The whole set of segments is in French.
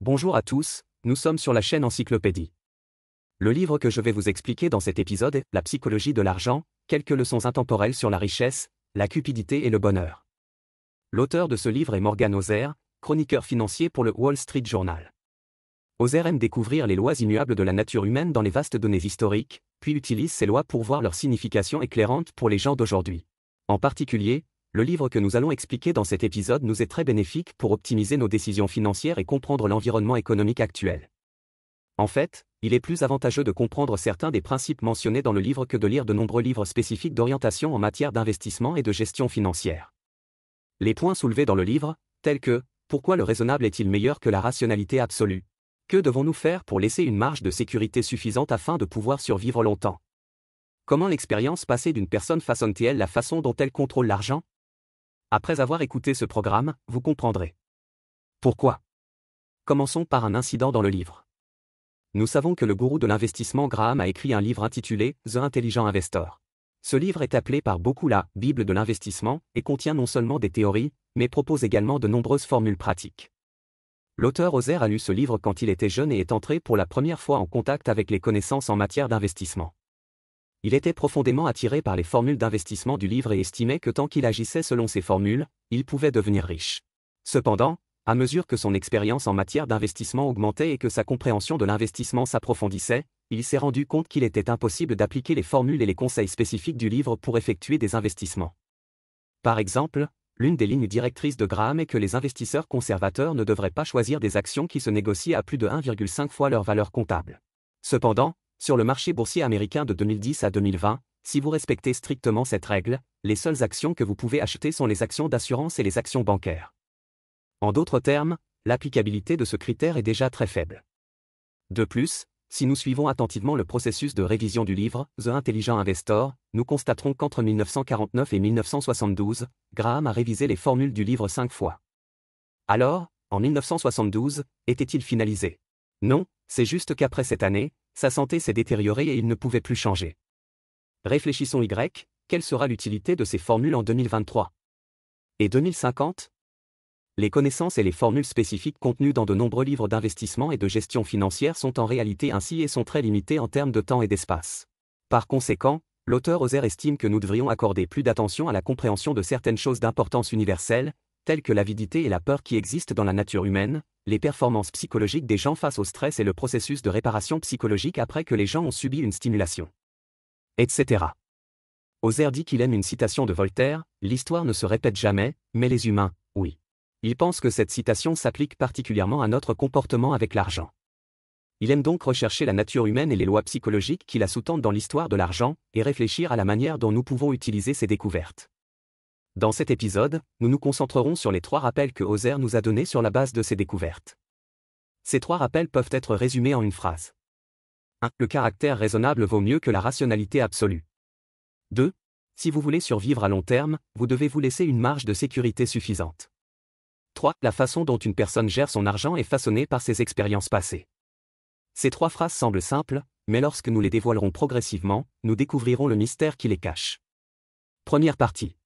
Bonjour à tous, nous sommes sur la chaîne Encyclopédie. Le livre que je vais vous expliquer dans cet épisode est La psychologie de l'argent, quelques leçons intemporelles sur la richesse, la cupidité et le bonheur. L'auteur de ce livre est Morgan Housel, chroniqueur financier pour le Wall Street Journal. Housel aime découvrir les lois immuables de la nature humaine dans les vastes données historiques, puis utilise ces lois pour voir leur signification éclairante pour les gens d'aujourd'hui. En particulier, le livre que nous allons expliquer dans cet épisode nous est très bénéfique pour optimiser nos décisions financières et comprendre l'environnement économique actuel. En fait, il est plus avantageux de comprendre certains des principes mentionnés dans le livre que de lire de nombreux livres spécifiques d'orientation en matière d'investissement et de gestion financière. Les points soulevés dans le livre, tels que « Pourquoi le raisonnable est-il meilleur que la rationalité absolue ? Que devons-nous faire pour laisser une marge de sécurité suffisante afin de pouvoir survivre longtemps ? Comment l'expérience passée d'une personne façonne-t-elle la façon dont elle contrôle l'argent ? » Après avoir écouté ce programme, vous comprendrez. Pourquoi ? Commençons par un incident dans le livre. Nous savons que le gourou de l'investissement Graham a écrit un livre intitulé The Intelligent Investor. Ce livre est appelé par beaucoup la Bible de l'investissement et contient non seulement des théories, mais propose également de nombreuses formules pratiques. L'auteur Housel a lu ce livre quand il était jeune et est entré pour la première fois en contact avec les connaissances en matière d'investissement. Il était profondément attiré par les formules d'investissement du livre et estimait que tant qu'il agissait selon ces formules, il pouvait devenir riche. Cependant, à mesure que son expérience en matière d'investissement augmentait et que sa compréhension de l'investissement s'approfondissait, il s'est rendu compte qu'il était impossible d'appliquer les formules et les conseils spécifiques du livre pour effectuer des investissements. Par exemple, l'une des lignes directrices de Graham est que les investisseurs conservateurs ne devraient pas choisir des actions qui se négocient à plus de 1,5 fois leur valeur comptable. Cependant, sur le marché boursier américain de 2010 à 2020, si vous respectez strictement cette règle, les seules actions que vous pouvez acheter sont les actions d'assurance et les actions bancaires. En d'autres termes, l'applicabilité de ce critère est déjà très faible. De plus, si nous suivons attentivement le processus de révision du livre The Intelligent Investor, nous constaterons qu'entre 1949 et 1972, Graham a révisé les formules du livre 5 fois. Alors, en 1972, était-il finalisé ? Non, c'est juste qu'après cette année, sa santé s'est détériorée et il ne pouvait plus changer. Réfléchissons quelle sera l'utilité de ces formules en 2023 ? Et 2050 ? Les connaissances et les formules spécifiques contenues dans de nombreux livres d'investissement et de gestion financière sont en réalité ainsi et sont très limitées en termes de temps et d'espace. Par conséquent, l'auteur Housel estime que nous devrions accorder plus d'attention à la compréhension de certaines choses d'importance universelle, telles que l'avidité et la peur qui existent dans la nature humaine, les performances psychologiques des gens face au stress et le processus de réparation psychologique après que les gens ont subi une stimulation, etc. Housel dit qu'il aime une citation de Voltaire, « L'histoire ne se répète jamais, mais les humains, oui ». Il pense que cette citation s'applique particulièrement à notre comportement avec l'argent. Il aime donc rechercher la nature humaine et les lois psychologiques qui la sous-tendent dans l'histoire de l'argent, et réfléchir à la manière dont nous pouvons utiliser ces découvertes. Dans cet épisode, nous nous concentrerons sur les 3 rappels que Housel nous a donnés sur la base de ces découvertes. Ces 3 rappels peuvent être résumés en une phrase. 1. Le caractère raisonnable vaut mieux que la rationalité absolue. 2. Si vous voulez survivre à long terme, vous devez vous laisser une marge de sécurité suffisante. 3. La façon dont une personne gère son argent est façonnée par ses expériences passées. Ces 3 phrases semblent simples, mais lorsque nous les dévoilerons progressivement, nous découvrirons le mystère qui les cache. Première partie.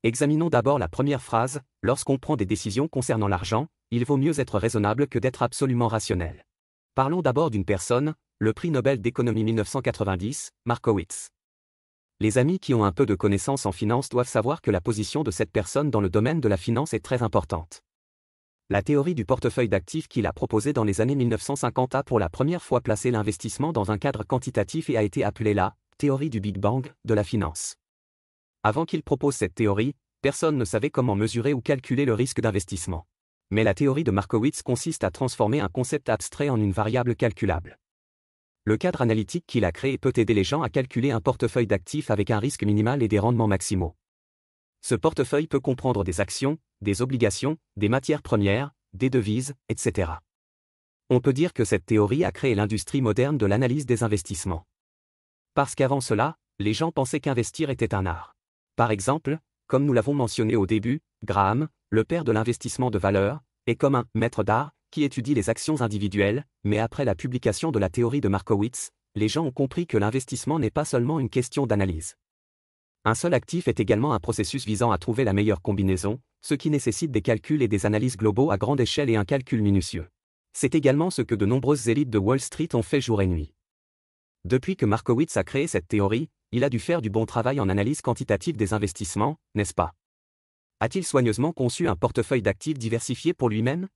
Examinons d'abord la première phrase, lorsqu'on prend des décisions concernant l'argent, il vaut mieux être raisonnable que d'être absolument rationnel. Parlons d'abord d'une personne, le prix Nobel d'économie 1990, Markowitz. Les amis qui ont un peu de connaissances en finance doivent savoir que la position de cette personne dans le domaine de la finance est très importante. La théorie du portefeuille d'actifs qu'il a proposée dans les années 1950 a pour la première fois placé l'investissement dans un cadre quantitatif et a été appelée la « théorie du Big Bang » de la finance. Avant qu'il propose cette théorie, personne ne savait comment mesurer ou calculer le risque d'investissement. Mais la théorie de Markowitz consiste à transformer un concept abstrait en une variable calculable. Le cadre analytique qu'il a créé peut aider les gens à calculer un portefeuille d'actifs avec un risque minimal et des rendements maximaux. Ce portefeuille peut comprendre des actions, des obligations, des matières premières, des devises, etc. On peut dire que cette théorie a créé l'industrie moderne de l'analyse des investissements. Parce qu'avant cela, les gens pensaient qu'investir était un art. Par exemple, comme nous l'avons mentionné au début, Graham, le père de l'investissement de valeur, est comme un « maître d'art » qui étudie les actions individuelles, mais après la publication de la théorie de Markowitz, les gens ont compris que l'investissement n'est pas seulement une question d'analyse. Un seul actif est également un processus visant à trouver la meilleure combinaison, ce qui nécessite des calculs et des analyses globaux à grande échelle et un calcul minutieux. C'est également ce que de nombreuses élites de Wall Street ont fait jour et nuit. Depuis que Markowitz a créé cette théorie, il a dû faire du bon travail en analyse quantitative des investissements, n'est-ce pas? A-t-il soigneusement conçu un portefeuille d'actifs diversifié pour lui-même?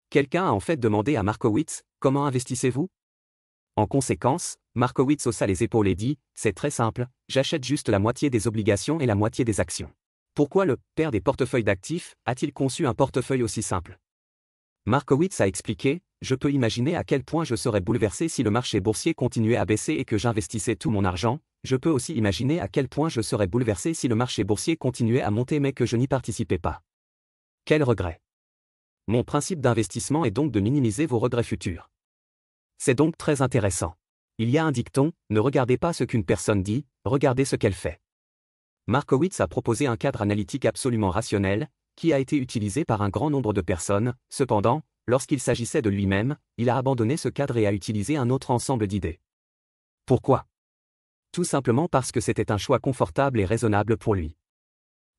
Quelqu'un a en fait demandé à Markowitz, comment investissez-vous? En conséquence, Markowitz haussa les épaules et dit, c'est très simple, j'achète juste la moitié des obligations et la moitié des actions. Pourquoi le père des portefeuilles d'actifs a-t-il conçu un portefeuille aussi simple? Markowitz a expliqué, je peux imaginer à quel point je serais bouleversé si le marché boursier continuait à baisser et que j'investissais tout mon argent, je peux aussi imaginer à quel point je serais bouleversé si le marché boursier continuait à monter mais que je n'y participais pas. Quel regret! Mon principe d'investissement est donc de minimiser vos regrets futurs. C'est donc très intéressant. Il y a un dicton, ne regardez pas ce qu'une personne dit, regardez ce qu'elle fait. Markowitz a proposé un cadre analytique absolument rationnel, qui a été utilisé par un grand nombre de personnes, cependant, lorsqu'il s'agissait de lui-même, il a abandonné ce cadre et a utilisé un autre ensemble d'idées. Pourquoi? Tout simplement parce que c'était un choix confortable et raisonnable pour lui.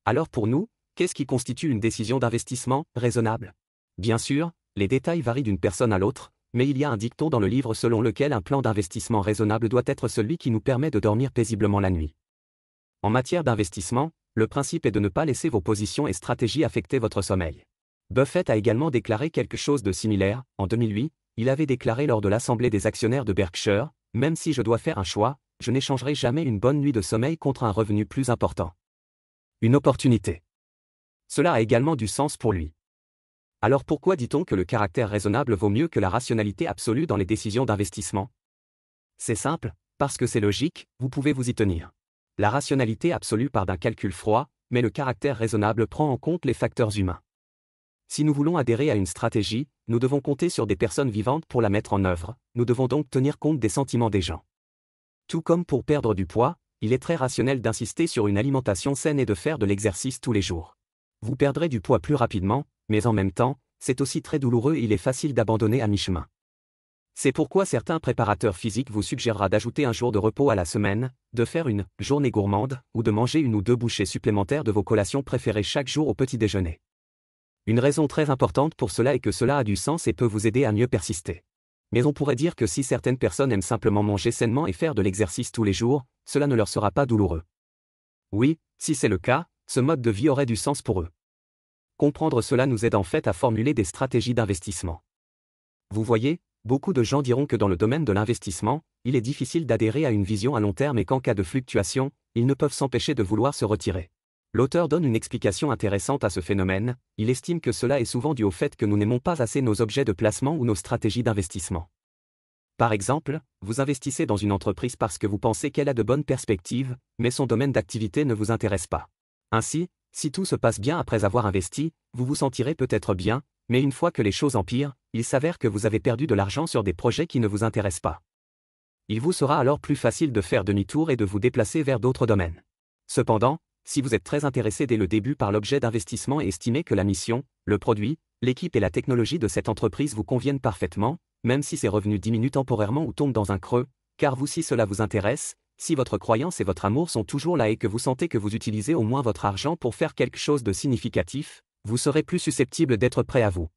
Alors pour nous, qu'est-ce qui constitue une décision d'investissement raisonnable? Bien sûr, les détails varient d'une personne à l'autre, mais il y a un dicton dans le livre selon lequel un plan d'investissement raisonnable doit être celui qui nous permet de dormir paisiblement la nuit. En matière d'investissement, le principe est de ne pas laisser vos positions et stratégies affecter votre sommeil. Buffett a également déclaré quelque chose de similaire. En 2008, il avait déclaré lors de l'Assemblée des actionnaires de Berkshire, « Même si je dois faire un choix, je n'échangerai jamais une bonne nuit de sommeil contre un revenu plus important. » Une opportunité. Cela a également du sens pour lui. Alors pourquoi dit-on que le caractère raisonnable vaut mieux que la rationalité absolue dans les décisions d'investissement? C'est simple, parce que c'est logique, vous pouvez vous y tenir. La rationalité absolue part d'un calcul froid, mais le caractère raisonnable prend en compte les facteurs humains. Si nous voulons adhérer à une stratégie, nous devons compter sur des personnes vivantes pour la mettre en œuvre, nous devons donc tenir compte des sentiments des gens. Tout comme pour perdre du poids, il est très rationnel d'insister sur une alimentation saine et de faire de l'exercice tous les jours. Vous perdrez du poids plus rapidement, mais en même temps, c'est aussi très douloureux et il est facile d'abandonner à mi-chemin. C'est pourquoi certains préparateurs physiques vous suggérera d'ajouter un jour de repos à la semaine, de faire une journée gourmande, ou de manger une ou deux bouchées supplémentaires de vos collations préférées chaque jour au petit déjeuner. Une raison très importante pour cela est que cela a du sens et peut vous aider à mieux persister. Mais on pourrait dire que si certaines personnes aiment simplement manger sainement et faire de l'exercice tous les jours, cela ne leur sera pas douloureux. Oui, si c'est le cas, ce mode de vie aurait du sens pour eux. Comprendre cela nous aide en fait à formuler des stratégies d'investissement. Vous voyez, beaucoup de gens diront que dans le domaine de l'investissement, il est difficile d'adhérer à une vision à long terme et qu'en cas de fluctuation, ils ne peuvent s'empêcher de vouloir se retirer. L'auteur donne une explication intéressante à ce phénomène, il estime que cela est souvent dû au fait que nous n'aimons pas assez nos objets de placement ou nos stratégies d'investissement. Par exemple, vous investissez dans une entreprise parce que vous pensez qu'elle a de bonnes perspectives, mais son domaine d'activité ne vous intéresse pas. Ainsi, si tout se passe bien après avoir investi, vous vous sentirez peut-être bien, mais une fois que les choses empirent, il s'avère que vous avez perdu de l'argent sur des projets qui ne vous intéressent pas. Il vous sera alors plus facile de faire demi-tour et de vous déplacer vers d'autres domaines. Cependant, si vous êtes très intéressé dès le début par l'objet d'investissement et estimez que la mission, le produit, l'équipe et la technologie de cette entreprise vous conviennent parfaitement, même si ses revenus diminuent temporairement ou tombent dans un creux, car vous si cela vous intéresse, si votre croyance et votre amour sont toujours là et que vous sentez que vous utilisez au moins votre argent pour faire quelque chose de significatif, vous serez plus susceptible d'être prêt à vous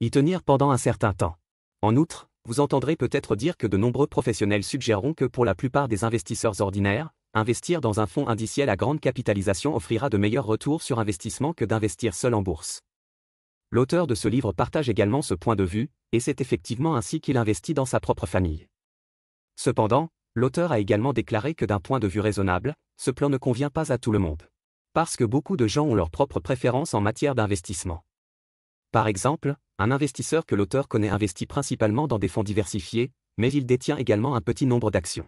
y tenir pendant un certain temps. En outre, vous entendrez peut-être dire que de nombreux professionnels suggéreront que pour la plupart des investisseurs ordinaires, investir dans un fonds indiciel à grande capitalisation offrira de meilleurs retours sur investissement que d'investir seul en bourse. L'auteur de ce livre partage également ce point de vue, et c'est effectivement ainsi qu'il investit dans sa propre famille. Cependant, l'auteur a également déclaré que d'un point de vue raisonnable, ce plan ne convient pas à tout le monde. Parce que beaucoup de gens ont leurs propres préférences en matière d'investissement. Par exemple, un investisseur que l'auteur connaît investit principalement dans des fonds diversifiés, mais il détient également un petit nombre d'actions.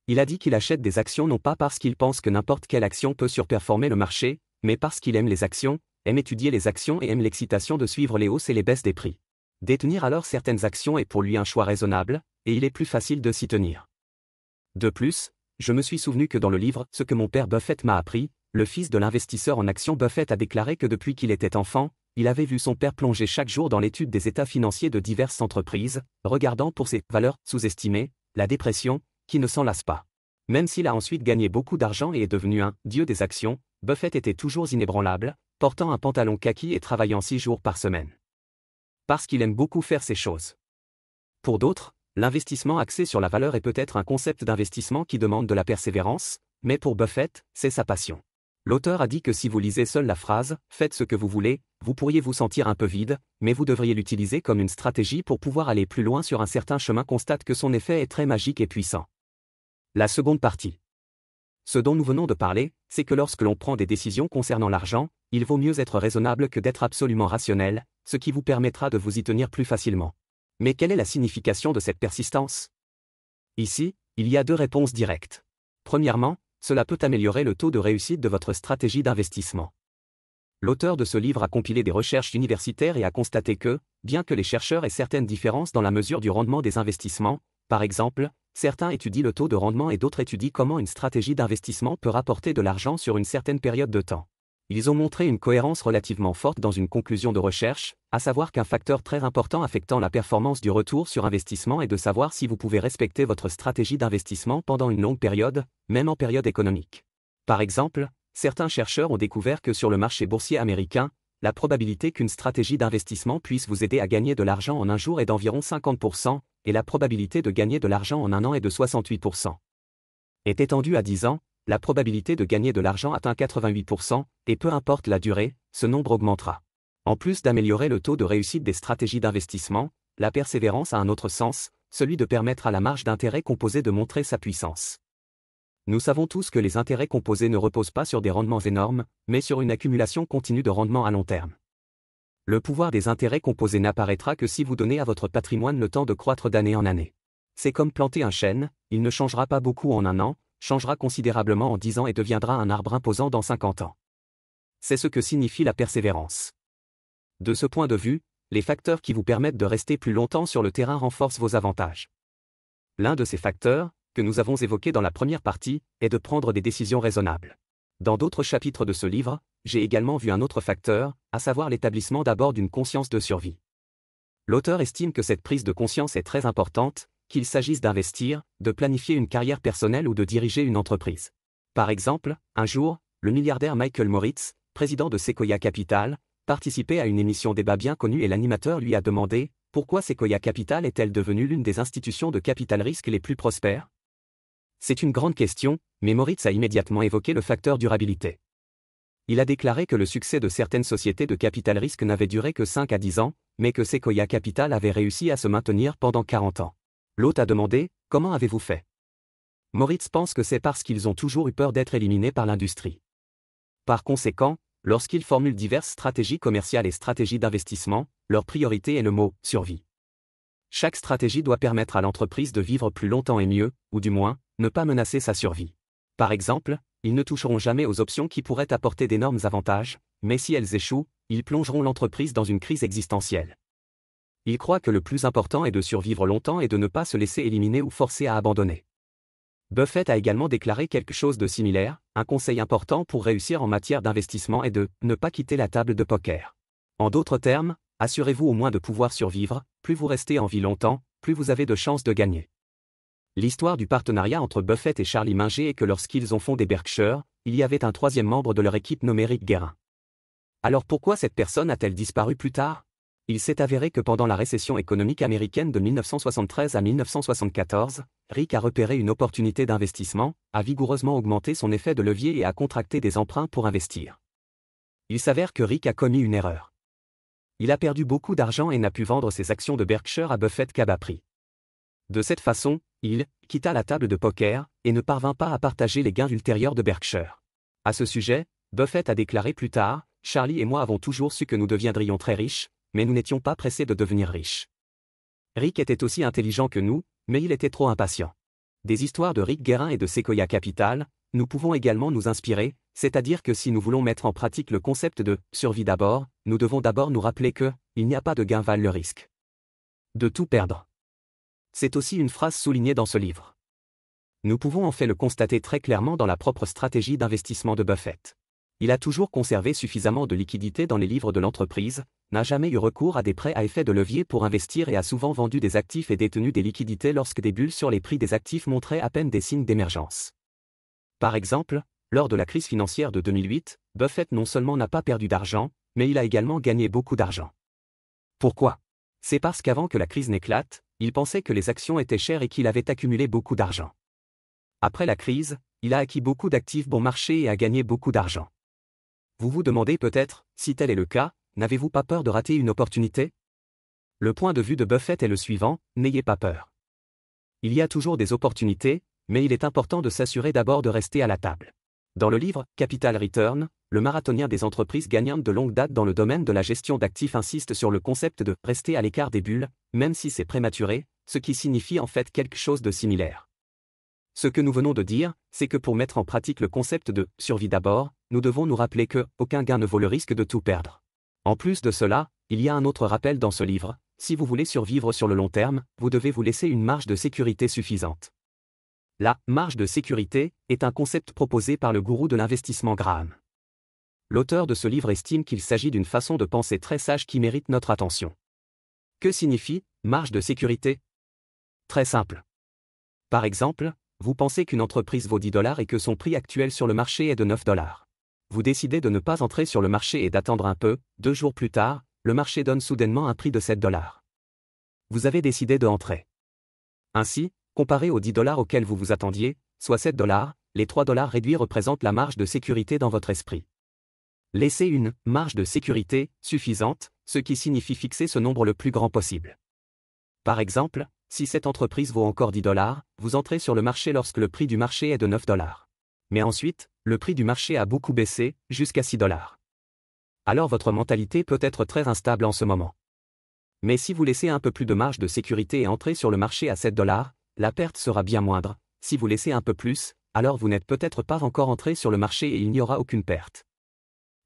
Il a dit qu'il achète des actions non pas parce qu'il pense que n'importe quelle action peut surperformer le marché, mais parce qu'il aime les actions, aime étudier les actions et aime l'excitation de suivre les hausses et les baisses des prix. Détenir alors certaines actions est pour lui un choix raisonnable, et il est plus facile de s'y tenir. De plus, je me suis souvenu que dans le livre « Ce que mon père Buffett m'a appris », le fils de l'investisseur en actions Buffett a déclaré que depuis qu'il était enfant, il avait vu son père plonger chaque jour dans l'étude des états financiers de diverses entreprises, regardant pour ses valeurs sous-estimées, la dépression, qui ne s'en lasse pas. Même s'il a ensuite gagné beaucoup d'argent et est devenu un « dieu des actions », Buffett était toujours inébranlable, portant un pantalon kaki et travaillant 6 jours par semaine. Parce qu'il aime beaucoup faire ces choses. Pour d'autres, l'investissement axé sur la valeur est peut-être un concept d'investissement qui demande de la persévérance, mais pour Buffett, c'est sa passion. L'auteur a dit que si vous lisez seule la phrase « Faites ce que vous voulez », vous pourriez vous sentir un peu vide, mais vous devriez l'utiliser comme une stratégie pour pouvoir aller plus loin sur un certain chemin. Constate que son effet est très magique et puissant. La seconde partie. Ce dont nous venons de parler, c'est que lorsque l'on prend des décisions concernant l'argent, il vaut mieux être raisonnable que d'être absolument rationnel, ce qui vous permettra de vous y tenir plus facilement. Mais quelle est la signification de cette persistance? Ici, il y a deux réponses directes. Premièrement, cela peut améliorer le taux de réussite de votre stratégie d'investissement. L'auteur de ce livre a compilé des recherches universitaires et a constaté que, bien que les chercheurs aient certaines différences dans la mesure du rendement des investissements, par exemple, certains étudient le taux de rendement et d'autres étudient comment une stratégie d'investissement peut rapporter de l'argent sur une certaine période de temps. Ils ont montré une cohérence relativement forte dans une conclusion de recherche, à savoir qu'un facteur très important affectant la performance du retour sur investissement est de savoir si vous pouvez respecter votre stratégie d'investissement pendant une longue période, même en période économique. Par exemple, certains chercheurs ont découvert que sur le marché boursier américain, la probabilité qu'une stratégie d'investissement puisse vous aider à gagner de l'argent en un jour est d'environ 50%, et la probabilité de gagner de l'argent en un an est de 68%. Est étendue à 10 ans, la probabilité de gagner de l'argent atteint 88%, et peu importe la durée, ce nombre augmentera. En plus d'améliorer le taux de réussite des stratégies d'investissement, la persévérance a un autre sens, celui de permettre à la marge d'intérêt composée de montrer sa puissance. Nous savons tous que les intérêts composés ne reposent pas sur des rendements énormes, mais sur une accumulation continue de rendements à long terme. Le pouvoir des intérêts composés n'apparaîtra que si vous donnez à votre patrimoine le temps de croître d'année en année. C'est comme planter un chêne, il ne changera pas beaucoup en un an, changera considérablement en 10 ans et deviendra un arbre imposant dans 50 ans. C'est ce que signifie la persévérance. De ce point de vue, les facteurs qui vous permettent de rester plus longtemps sur le terrain renforcent vos avantages. L'un de ces facteurs, que nous avons évoqué dans la première partie, est de prendre des décisions raisonnables. Dans d'autres chapitres de ce livre, j'ai également vu un autre facteur, à savoir l'établissement d'abord d'une conscience de survie. L'auteur estime que cette prise de conscience est très importante, qu'il s'agisse d'investir, de planifier une carrière personnelle ou de diriger une entreprise. Par exemple, un jour, le milliardaire Michael Moritz, président de Sequoia Capital, participait à une émission débat bien connue et l'animateur lui a demandé « Pourquoi Sequoia Capital est-elle devenue l'une des institutions de capital risque les plus prospères ?» C'est une grande question, mais Moritz a immédiatement évoqué le facteur durabilité. Il a déclaré que le succès de certaines sociétés de capital risque n'avait duré que 5 à 10 ans, mais que Sequoia Capital avait réussi à se maintenir pendant 40 ans. L'hôte a demandé « Comment avez-vous fait ?» Moritz pense que c'est parce qu'ils ont toujours eu peur d'être éliminés par l'industrie. Par conséquent, lorsqu'ils formulent diverses stratégies commerciales et stratégies d'investissement, leur priorité est le mot « survie ». Chaque stratégie doit permettre à l'entreprise de vivre plus longtemps et mieux, ou du moins, ne pas menacer sa survie. Par exemple, ils ne toucheront jamais aux options qui pourraient apporter d'énormes avantages, mais si elles échouent, ils plongeront l'entreprise dans une crise existentielle. Il croit que le plus important est de survivre longtemps et de ne pas se laisser éliminer ou forcer à abandonner. Buffett a également déclaré quelque chose de similaire, un conseil important pour réussir en matière d'investissement est de ne pas quitter la table de poker. En d'autres termes, assurez-vous au moins de pouvoir survivre, plus vous restez en vie longtemps, plus vous avez de chances de gagner. L'histoire du partenariat entre Buffett et Charlie Munger est que lorsqu'ils ont fondé Berkshire, il y avait un troisième membre de leur équipe nommé Rick Guerin. Alors pourquoi cette personne a-t-elle disparu plus tard? Il s'est avéré que pendant la récession économique américaine de 1973 à 1974, Rick a repéré une opportunité d'investissement, a vigoureusement augmenté son effet de levier et a contracté des emprunts pour investir. Il s'avère que Rick a commis une erreur. Il a perdu beaucoup d'argent et n'a pu vendre ses actions de Berkshire à Buffett qu'à bas prix. De cette façon, il quitta la table de poker et ne parvint pas à partager les gains ultérieurs de Berkshire. À ce sujet, Buffett a déclaré plus tard, « Charlie et moi avons toujours su que nous deviendrions très riches, mais nous n'étions pas pressés de devenir riches. » Rick était aussi intelligent que nous, mais il était trop impatient. Des histoires de Rick Guerin et de Sequoia Capital, nous pouvons également nous inspirer, c'est-à-dire que si nous voulons mettre en pratique le concept de « survie d'abord », nous devons d'abord nous rappeler que « il n'y a pas de gain valent le risque de tout perdre ». C'est aussi une phrase soulignée dans ce livre. Nous pouvons en fait le constater très clairement dans la propre stratégie d'investissement de Buffett. Il a toujours conservé suffisamment de liquidités dans les livres de l'entreprise, n'a jamais eu recours à des prêts à effet de levier pour investir et a souvent vendu des actifs et détenu des liquidités lorsque des bulles sur les prix des actifs montraient à peine des signes d'émergence. Par exemple, lors de la crise financière de 2008, Buffett non seulement n'a pas perdu d'argent, mais il a également gagné beaucoup d'argent. Pourquoi? C'est parce qu'avant que la crise n'éclate, il pensait que les actions étaient chères et qu'il avait accumulé beaucoup d'argent. Après la crise, il a acquis beaucoup d'actifs bon marché et a gagné beaucoup d'argent. Vous vous demandez peut-être, si tel est le cas, n'avez-vous pas peur de rater une opportunité? Le point de vue de Buffett est le suivant, n'ayez pas peur. Il y a toujours des opportunités, mais il est important de s'assurer d'abord de rester à la table. Dans le livre Capital Return, le marathonien des entreprises gagnantes de longue date dans le domaine de la gestion d'actifs insiste sur le concept de rester à l'écart des bulles, même si c'est prématuré, ce qui signifie en fait quelque chose de similaire. Ce que nous venons de dire, c'est que pour mettre en pratique le concept de survie d'abord, nous devons nous rappeler que aucun gain ne vaut le risque de tout perdre. En plus de cela, il y a un autre rappel dans ce livre, si vous voulez survivre sur le long terme, vous devez vous laisser une marge de sécurité suffisante. La marge de sécurité est un concept proposé par le gourou de l'investissement Graham. L'auteur de ce livre estime qu'il s'agit d'une façon de penser très sage qui mérite notre attention. Que signifie marge de sécurité? Très simple. Par exemple, vous pensez qu'une entreprise vaut 10 $ et que son prix actuel sur le marché est de 9 $. Vous décidez de ne pas entrer sur le marché et d'attendre un peu, 2 jours plus tard, le marché donne soudainement un prix de 7 $. Vous avez décidé de entrer. Ainsi, comparé aux 10 $ auxquels vous vous attendiez, soit 7 $, les 3 $ réduits représentent la marge de sécurité dans votre esprit. Laissez une marge de sécurité suffisante, ce qui signifie fixer ce nombre le plus grand possible. Par exemple, si cette entreprise vaut encore 10 $, vous entrez sur le marché lorsque le prix du marché est de 9 $. Mais ensuite, le prix du marché a beaucoup baissé, jusqu'à 6 $. Alors votre mentalité peut être très instable en ce moment. Mais si vous laissez un peu plus de marge de sécurité et entrez sur le marché à 7 $, la perte sera bien moindre. Si vous laissez un peu plus, alors vous n'êtes peut-être pas encore entré sur le marché et il n'y aura aucune perte.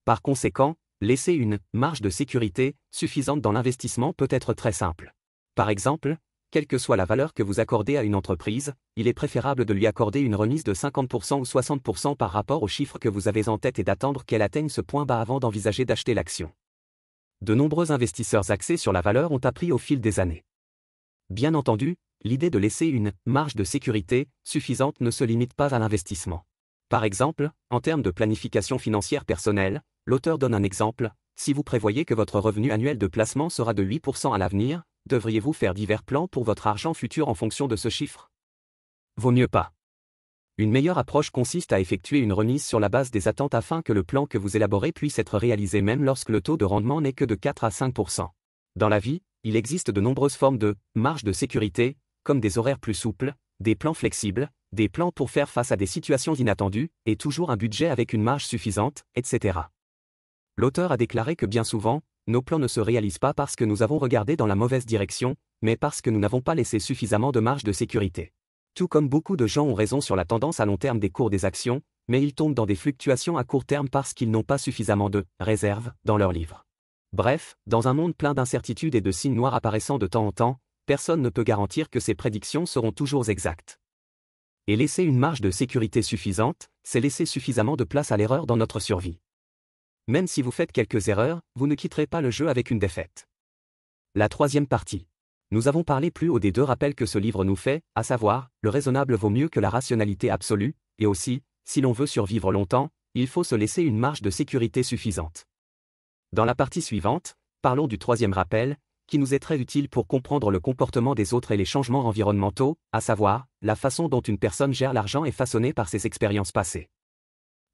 Par conséquent, laisser une marge de sécurité suffisante dans l'investissement peut être très simple. Par exemple, quelle que soit la valeur que vous accordez à une entreprise, il est préférable de lui accorder une remise de 50% ou 60% par rapport au chiffre que vous avez en tête et d'attendre qu'elle atteigne ce point bas avant d'envisager d'acheter l'action. De nombreux investisseurs axés sur la valeur ont appris au fil des années. Bien entendu, l'idée de laisser une marge de sécurité suffisante ne se limite pas à l'investissement. Par exemple, en termes de planification financière personnelle, l'auteur donne un exemple, si vous prévoyez que votre revenu annuel de placement sera de 8% à l'avenir, devriez-vous faire divers plans pour votre argent futur en fonction de ce chiffre? Vaut mieux pas. Une meilleure approche consiste à effectuer une remise sur la base des attentes afin que le plan que vous élaborez puisse être réalisé même lorsque le taux de rendement n'est que de 4 à 5%. Dans la vie, il existe de nombreuses formes de marge de sécurité, comme des horaires plus souples, des plans flexibles, des plans pour faire face à des situations inattendues, et toujours un budget avec une marge suffisante, etc. L'auteur a déclaré que bien souvent, nos plans ne se réalisent pas parce que nous avons regardé dans la mauvaise direction, mais parce que nous n'avons pas laissé suffisamment de marge de sécurité. Tout comme beaucoup de gens ont raison sur la tendance à long terme des cours des actions, mais ils tombent dans des fluctuations à court terme parce qu'ils n'ont pas suffisamment de réserves dans leur livre. Bref, dans un monde plein d'incertitudes et de signes noirs apparaissant de temps en temps, personne ne peut garantir que ces prédictions seront toujours exactes. Et laisser une marge de sécurité suffisante, c'est laisser suffisamment de place à l'erreur dans notre survie. Même si vous faites quelques erreurs, vous ne quitterez pas le jeu avec une défaite. La troisième partie. Nous avons parlé plus haut des deux rappels que ce livre nous fait, à savoir, le raisonnable vaut mieux que la rationalité absolue, et aussi, si l'on veut survivre longtemps, il faut se laisser une marge de sécurité suffisante. Dans la partie suivante, parlons du troisième rappel, qui nous est très utile pour comprendre le comportement des autres et les changements environnementaux, à savoir, la façon dont une personne gère l'argent est façonnée par ses expériences passées.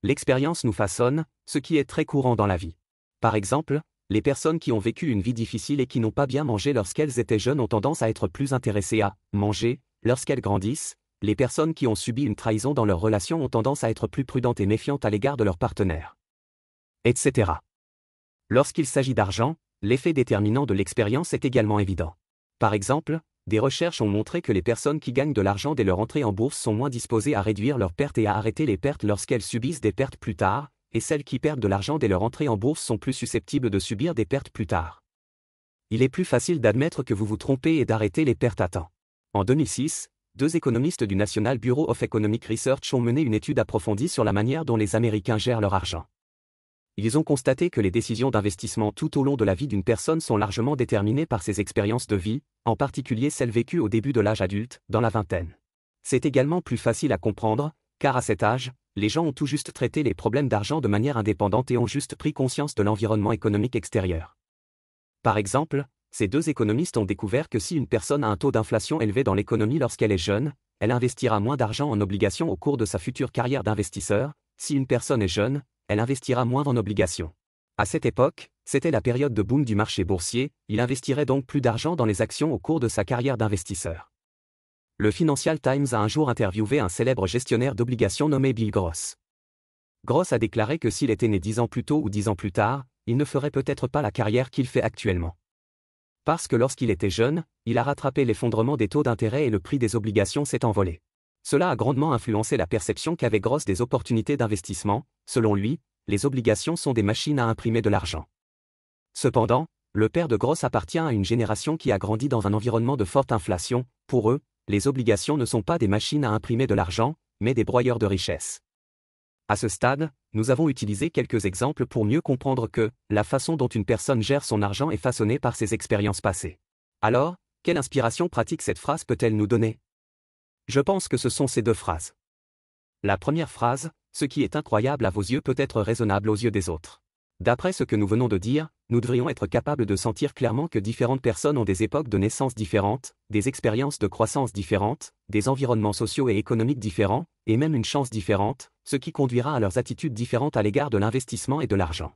L'expérience nous façonne, ce qui est très courant dans la vie. Par exemple, les personnes qui ont vécu une vie difficile et qui n'ont pas bien mangé lorsqu'elles étaient jeunes ont tendance à être plus intéressées à manger lorsqu'elles grandissent. Les personnes qui ont subi une trahison dans leur relation ont tendance à être plus prudentes et méfiantes à l'égard de leur partenaire. Etc. Lorsqu'il s'agit d'argent, l'effet déterminant de l'expérience est également évident. Par exemple, des recherches ont montré que les personnes qui gagnent de l'argent dès leur entrée en bourse sont moins disposées à réduire leurs pertes et à arrêter les pertes lorsqu'elles subissent des pertes plus tard, et celles qui perdent de l'argent dès leur entrée en bourse sont plus susceptibles de subir des pertes plus tard. Il est plus facile d'admettre que vous vous trompez et d'arrêter les pertes à temps. En 2006, deux économistes du National Bureau of Economic Research ont mené une étude approfondie sur la manière dont les Américains gèrent leur argent. Ils ont constaté que les décisions d'investissement tout au long de la vie d'une personne sont largement déterminées par ses expériences de vie, en particulier celles vécues au début de l'âge adulte, dans la vingtaine. C'est également plus facile à comprendre, car à cet âge, les gens ont tout juste traité les problèmes d'argent de manière indépendante et ont juste pris conscience de l'environnement économique extérieur. Par exemple, ces deux économistes ont découvert que si une personne a un taux d'inflation élevé dans l'économie lorsqu'elle est jeune, elle investira moins d'argent en obligations au cours de sa future carrière d'investisseur. Si une personne est jeune, elle investira moins en obligations. À cette époque, c'était la période de boom du marché boursier, il investirait donc plus d'argent dans les actions au cours de sa carrière d'investisseur. Le Financial Times a un jour interviewé un célèbre gestionnaire d'obligations nommé Bill Gross. Gross a déclaré que s'il était né 10 ans plus tôt ou 10 ans plus tard, il ne ferait peut-être pas la carrière qu'il fait actuellement. Parce que lorsqu'il était jeune, il a rattrapé l'effondrement des taux d'intérêt et le prix des obligations s'est envolé. Cela a grandement influencé la perception qu'avait Gross des opportunités d'investissement. Selon lui, les obligations sont des machines à imprimer de l'argent. Cependant, le père de Gross appartient à une génération qui a grandi dans un environnement de forte inflation. Pour eux, les obligations ne sont pas des machines à imprimer de l'argent, mais des broyeurs de richesse. À ce stade, nous avons utilisé quelques exemples pour mieux comprendre que la façon dont une personne gère son argent est façonnée par ses expériences passées. Alors, quelle inspiration pratique cette phrase peut-elle nous donner? Je pense que ce sont ces deux phrases. La première phrase, ce qui est incroyable à vos yeux peut être raisonnable aux yeux des autres. D'après ce que nous venons de dire, nous devrions être capables de sentir clairement que différentes personnes ont des époques de naissance différentes, des expériences de croissance différentes, des environnements sociaux et économiques différents, et même une chance différente, ce qui conduira à leurs attitudes différentes à l'égard de l'investissement et de l'argent.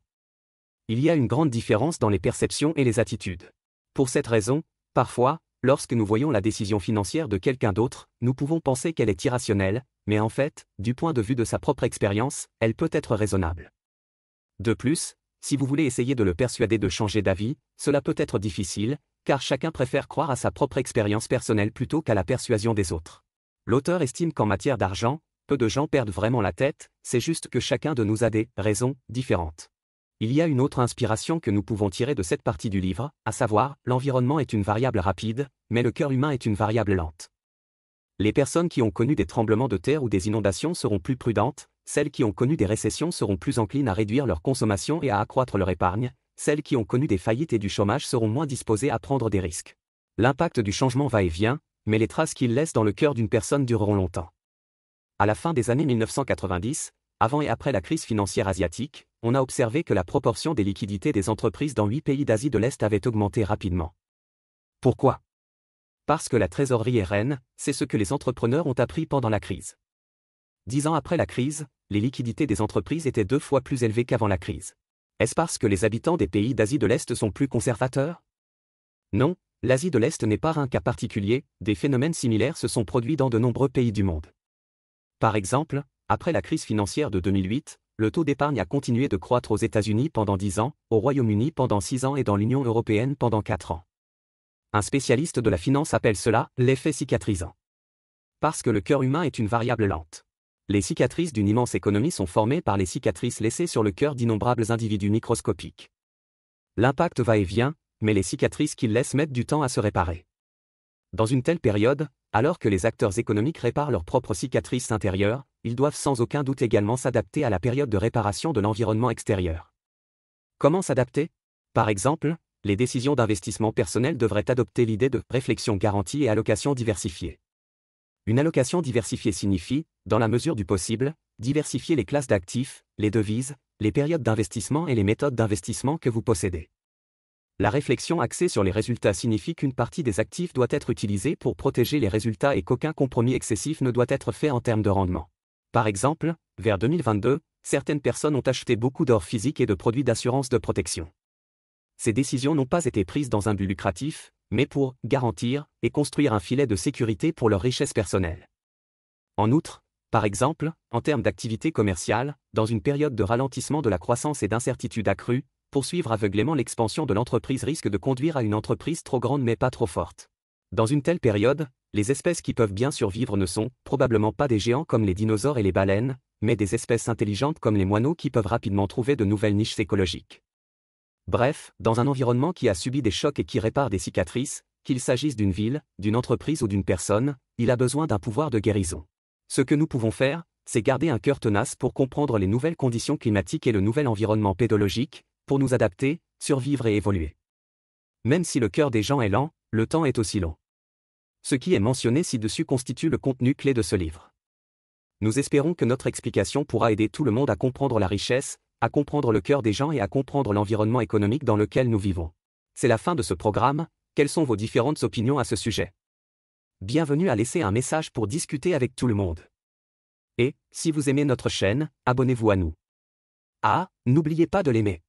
Il y a une grande différence dans les perceptions et les attitudes. Pour cette raison, parfois, lorsque nous voyons la décision financière de quelqu'un d'autre, nous pouvons penser qu'elle est irrationnelle, mais en fait, du point de vue de sa propre expérience, elle peut être raisonnable. De plus, si vous voulez essayer de le persuader de changer d'avis, cela peut être difficile, car chacun préfère croire à sa propre expérience personnelle plutôt qu'à la persuasion des autres. L'auteur estime qu'en matière d'argent, peu de gens perdent vraiment la tête, c'est juste que chacun de nous a des raisons différentes. Il y a une autre inspiration que nous pouvons tirer de cette partie du livre, à savoir, l'environnement est une variable rapide, mais le cœur humain est une variable lente. Les personnes qui ont connu des tremblements de terre ou des inondations seront plus prudentes, celles qui ont connu des récessions seront plus enclines à réduire leur consommation et à accroître leur épargne, celles qui ont connu des faillites et du chômage seront moins disposées à prendre des risques. L'impact du changement va et vient, mais les traces qu'il laisse dans le cœur d'une personne dureront longtemps. À la fin des années 1990, avant et après la crise financière asiatique, on a observé que la proportion des liquidités des entreprises dans 8 pays d'Asie de l'Est avait augmenté rapidement. Pourquoi? Parce que la trésorerie est reine, c'est ce que les entrepreneurs ont appris pendant la crise. 10 ans après la crise, les liquidités des entreprises étaient 2 fois plus élevées qu'avant la crise. Est-ce parce que les habitants des pays d'Asie de l'Est sont plus conservateurs? Non, l'Asie de l'Est n'est pas un cas particulier, des phénomènes similaires se sont produits dans de nombreux pays du monde. Par exemple, après la crise financière de 2008, le taux d'épargne a continué de croître aux États-Unis pendant 10 ans, au Royaume-Uni pendant 6 ans et dans l'Union européenne pendant 4 ans. Un spécialiste de la finance appelle cela l'effet cicatrisant. Parce que le cœur humain est une variable lente. Les cicatrices d'une immense économie sont formées par les cicatrices laissées sur le cœur d'innombrables individus microscopiques. L'impact va et vient, mais les cicatrices qu'ils laissent mettent du temps à se réparer. Dans une telle période, alors que les acteurs économiques réparent leurs propres cicatrices intérieures, ils doivent sans aucun doute également s'adapter à la période de réparation de l'environnement extérieur. Comment s'adapter? Par exemple, les décisions d'investissement personnel devraient adopter l'idée de réflexion garantie et allocation diversifiée. Une allocation diversifiée signifie, dans la mesure du possible, diversifier les classes d'actifs, les devises, les périodes d'investissement et les méthodes d'investissement que vous possédez. La réflexion axée sur les résultats signifie qu'une partie des actifs doit être utilisée pour protéger les résultats et qu'aucun compromis excessif ne doit être fait en termes de rendement. Par exemple, vers 2022, certaines personnes ont acheté beaucoup d'or physique et de produits d'assurance de protection. Ces décisions n'ont pas été prises dans un but lucratif, mais pour garantir et construire un filet de sécurité pour leur richesse personnelle. En outre, par exemple, en termes d'activité commerciale, dans une période de ralentissement de la croissance et d'incertitude accrue, poursuivre aveuglément l'expansion de l'entreprise risque de conduire à une entreprise trop grande mais pas trop forte. Dans une telle période, les espèces qui peuvent bien survivre ne sont probablement pas des géants comme les dinosaures et les baleines, mais des espèces intelligentes comme les moineaux qui peuvent rapidement trouver de nouvelles niches écologiques. Bref, dans un environnement qui a subi des chocs et qui répare des cicatrices, qu'il s'agisse d'une ville, d'une entreprise ou d'une personne, il a besoin d'un pouvoir de guérison. Ce que nous pouvons faire, c'est garder un cœur tenace pour comprendre les nouvelles conditions climatiques et le nouvel environnement pédologique, pour nous adapter, survivre et évoluer. Même si le cœur des gens est lent, le temps est aussi long. Ce qui est mentionné ci-dessus constitue le contenu clé de ce livre. Nous espérons que notre explication pourra aider tout le monde à comprendre la richesse, à comprendre le cœur des gens et à comprendre l'environnement économique dans lequel nous vivons. C'est la fin de ce programme, quelles sont vos différentes opinions à ce sujet? Bienvenue à laisser un message pour discuter avec tout le monde. Et, si vous aimez notre chaîne, abonnez-vous à nous. Ah, n'oubliez pas de l'aimer.